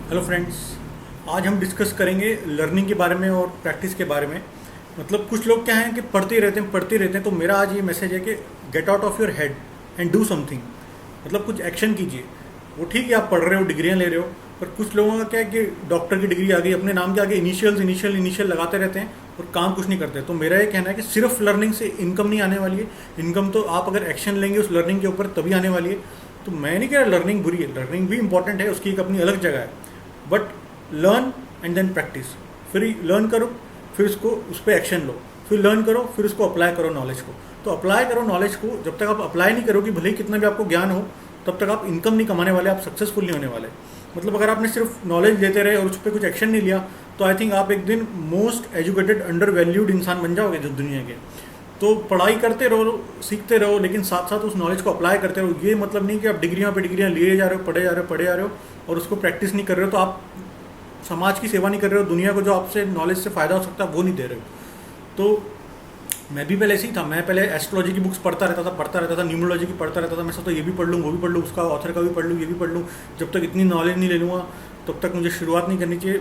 Hello friends. आज हम discuss करेंगे लर्निंग के बारे में और प्रैक्टिस के बारे में। मतलब कुछ लोग क्या हैं कि पढ़ते रहते हैं। तो मेरा आज ये मैसेज है कि get out of your head and do something. मतलब कुछ एक्शन कीजिए। वो ठीक है, आप पढ़ रहे हो, डिग्रियां ले रहे हो, पर कुछ लोगों का क्या है कि डॉक्टर की डिग्री आ गई, अपने नाम के आगे इनिशियल लगाते रहते हैं और काम कुछ नहीं करते। तो मेरा ये कहना है कि सिर्फ लर्निंग से इनकम नहीं आने वाली है। इनकम तो आप अगर एक्शन लेंगे उस लर्निंग के ऊपर तभी आने वाली है। तो मैं नहीं कह रहा लर्निंग बुरी है, लर्निंग भी इंपॉर्टेंट है, उसकी एक अपनी अलग जगह है। But learn and then practice. फिर लर्न करो, फिर उसको उस पर एक्शन लो, फिर लर्न करो, फिर उसको अप्लाई करो नॉलेज को। तो अप्लाई करो नॉलेज को। जब तक आप अप्लाई नहीं करोगे, भले ही कितना भी आपको ज्ञान हो, तब तक आप इनकम नहीं कमाने वाले, आप सक्सेसफुल नहीं होने वाले। मतलब अगर आपने सिर्फ नॉलेज लेते रहे और उस पर कुछ एक्शन नहीं लिया, तो आई थिंक आप एक दिन मोस्ट एजुकेटेड अंडर वैल्यूड इंसान बन जाओगे जो दुनिया के। तो पढ़ाई करते रहो, सीखते रहो, लेकिन साथ साथ उस नॉलेज को अप्लाई करते रहो। ये मतलब नहीं कि आप डिग्रियां पे डिग्रियां लिए जा रहे हो, पढ़े जा रहे हो और उसको प्रैक्टिस नहीं कर रहे हो, तो आप समाज की सेवा नहीं कर रहे हो। दुनिया को जो आपसे नॉलेज से फ़ायदा हो सकता है वो नहीं दे रहे हो। तो मैं भी पहले ऐसे ही था। मैं पहले एस्ट्रोलॉजी की बुक्स पढ़ता रहता था, न्यूमरोलॉजी की पढ़ता रहता था। मैं सोचता ये भी पढ़ लूँ, वो भी पढ़ लूँ, उसका ऑथर का भी पढ़ लूँ, ये भी पढ़ लूँ। जब तक इतनी नॉलेज नहीं ले लूँगा तब तक मुझे शुरुआत नहीं करनी चाहिए,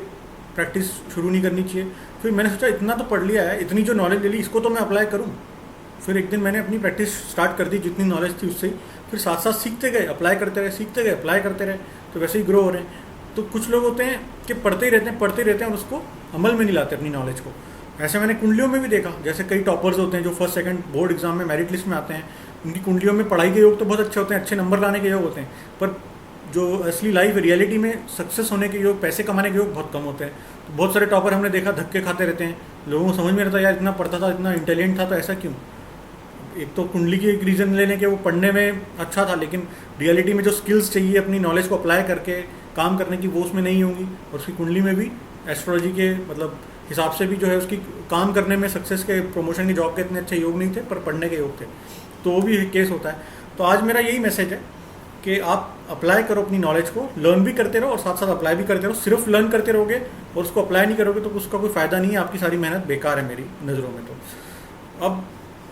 प्रैक्टिस शुरू नहीं करनी चाहिए। फिर मैंने सोचा इतना तो पढ़ लिया है, इतनी जो नॉलेज ले ली इसको तो मैं अप्लाई करूँ। फिर एक दिन मैंने अपनी प्रैक्टिस स्टार्ट कर दी, जितनी नॉलेज थी उससे ही। फिर साथ साथ सीखते गए, अप्लाई करते रहे, सीखते गए, अप्लाई करते रहे, तो वैसे ही ग्रो हो रहे हैं। तो कुछ लोग होते हैं कि पढ़ते ही रहते हैं और उसको अमल में नहीं लाते अपनी नॉलेज को। ऐसे मैंने कुंडलियों में भी देखा। जैसे कई टॉपर्स होते हैं जो फर्स्ट सेकंड बोर्ड एग्जाम में मेरिट लिस्ट में आते हैं, उनकी कुंडलियों में पढ़ाई के योग तो बहुत अच्छे होते हैं, अच्छे नंबर लाने के योग होते हैं, पर जो असली लाइफ रियलिटी में सक्सेस होने के योग, पैसे कमाने के योग बहुत कम होते हैं। तो बहुत सारे टॉपर हमने देखा धक्के खाते रहते हैं। लोगों को समझ में रहता है यार इतना पढ़ता था, इतना इंटेलिजेंट था, तो ऐसा क्यों? एक तो कुंडली की एक रीज़न लेने के वो पढ़ने में अच्छा था, लेकिन रियलिटी में जो स्किल्स चाहिए अपनी नॉलेज को अप्लाई करके काम करने की, वो उसमें नहीं होंगी। और उसकी कुंडली में भी एस्ट्रोलॉजी के मतलब हिसाब से भी जो है उसकी काम करने में, सक्सेस के, प्रमोशन की, जॉब के इतने अच्छे योग नहीं थे, पर पढ़ने के योग थे। तो वो भी केस होता है। तो आज मेरा यही मैसेज है कि आप अप्लाई करो अपनी नॉलेज को, लर्न भी करते रहो और साथ साथ अप्लाई भी करते रहो। सिर्फ लर्न करते रहोगे और उसको अप्लाई नहीं करोगे तो उसका कोई फ़ायदा नहीं है, आपकी सारी मेहनत बेकार है मेरी नज़रों में। तो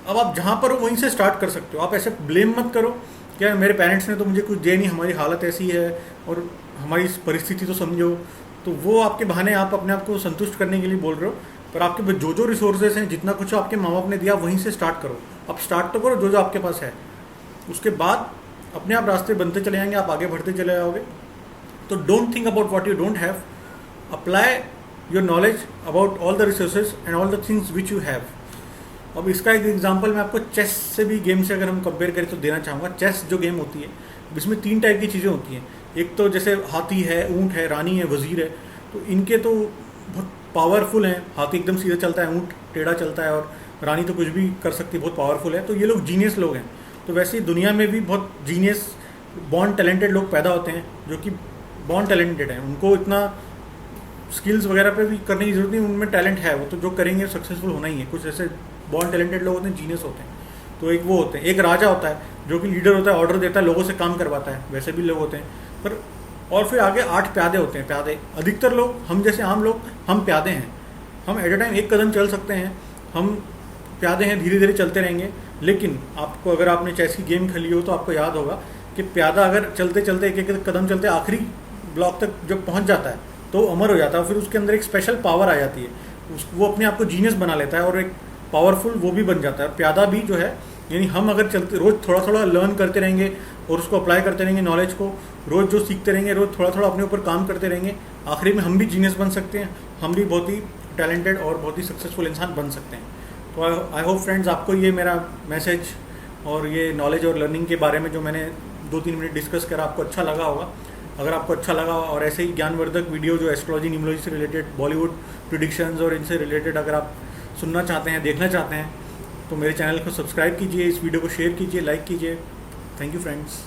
अब आप जहाँ पर हो वहीं से स्टार्ट कर सकते हो। आप ऐसे ब्लेम मत करो क्या मेरे पेरेंट्स ने तो मुझे कुछ दिया नहीं, हमारी हालत ऐसी है और हमारी परिस्थिति तो समझो। तो वो आपके बहाने आप अपने आप को संतुष्ट करने के लिए बोल रहे हो, पर आपके जो रिसोर्सेज हैं, जितना कुछ आपके माँ बाप ने दिया वहीं से स्टार्ट करो। आप स्टार्ट तो करो जो आपके पास है, उसके बाद अपने आप रास्ते बनते चले जाएंगे, आप आगे बढ़ते चले जाओगे। तो don't think about what you don't have, apply your knowledge about all the resources and all the things which you have. अब इसका एक एग्जांपल मैं आपको चेस से भी, गेम से अगर हम कंपेयर करें तो देना चाहूँगा। चेस जो गेम होती है, इसमें 3 टाइप की चीज़ें होती हैं। एक तो जैसे हाथी है, ऊँट है, रानी है, वजीर है। तो इनके तो बहुत पावरफुल हैं। हाथी एकदम सीधा चलता है, ऊँट टेढ़ा चलता है और रानी तो कुछ भी कर सकती है, बहुत पावरफुल है। तो ये लोग जीनियस लोग हैं। तो वैसे ही दुनिया में भी बहुत जीनियस, बॉर्न टैलेंटेड लोग पैदा होते हैं, जो कि बॉर्न टैलेंटेड हैं। उनको इतना स्किल्स वगैरह पे भी करने की जरूरत नहीं, उनमें टैलेंट है, वो तो जो करेंगे सक्सेसफुल होना ही है। कुछ ऐसे बॉर्न टैलेंटेड लोग होते हैं, जीनियस होते हैं। तो एक वो होते हैं। एक राजा होता है जो कि लीडर होता है, ऑर्डर देता है, लोगों से काम करवाता है, वैसे भी लोग होते हैं। पर और फिर आगे 8 प्यादे होते हैं। प्यादे अधिकतर लोग, हम जैसे आम लोग, हम प्यादे हैं। हम एट अ टाइम एक कदम चल सकते हैं, हम प्यादे हैं, धीरे धीरे चलते रहेंगे। लेकिन आपको, अगर आपने चेस की गेम खेली हो तो आपको याद होगा कि प्यादा अगर चलते चलते एक एक कदम चलते आखिरी ब्लॉक तक जब पहुंच जाता है तो अमर हो जाता है। फिर उसके अंदर एक स्पेशल पावर आ जाती है, वो अपने आप को जीनियस बना लेता है और एक पावरफुल वो भी बन जाता है। प्यादा भी जो है, यानी हम अगर चलते रोज़ थोड़ा थोड़ा लर्न करते रहेंगे और उसको अप्लाई करते रहेंगे, नॉलेज को रोज़ जो सीखते रहेंगे, रोज़ थोड़ा थोड़ा अपने ऊपर काम करते रहेंगे, आखिरी में हम भी जीनियस बन सकते हैं, हम भी बहुत ही टैलेंटेड और बहुत ही सक्सेसफुल इंसान बन सकते हैं। तो आई होप फ्रेंड्स, आपको ये मेरा मैसेज और ये नॉलेज और लर्निंग के बारे में जो मैंने 2-3 मिनट डिस्कस करा, आपको अच्छा लगा होगा। अगर आपको अच्छा लगा और ऐसे ही ज्ञानवर्धक वीडियो जो एस्ट्रोलॉजी, न्यूमरोलॉजी से रिलेटेड, बॉलीवुड प्रेडिक्शंस और इनसे रिलेटेड अगर आप सुनना चाहते हैं, देखना चाहते हैं, तो मेरे चैनल को सब्सक्राइब कीजिए, इस वीडियो को शेयर कीजिए, लाइक कीजिए। Thank you friends.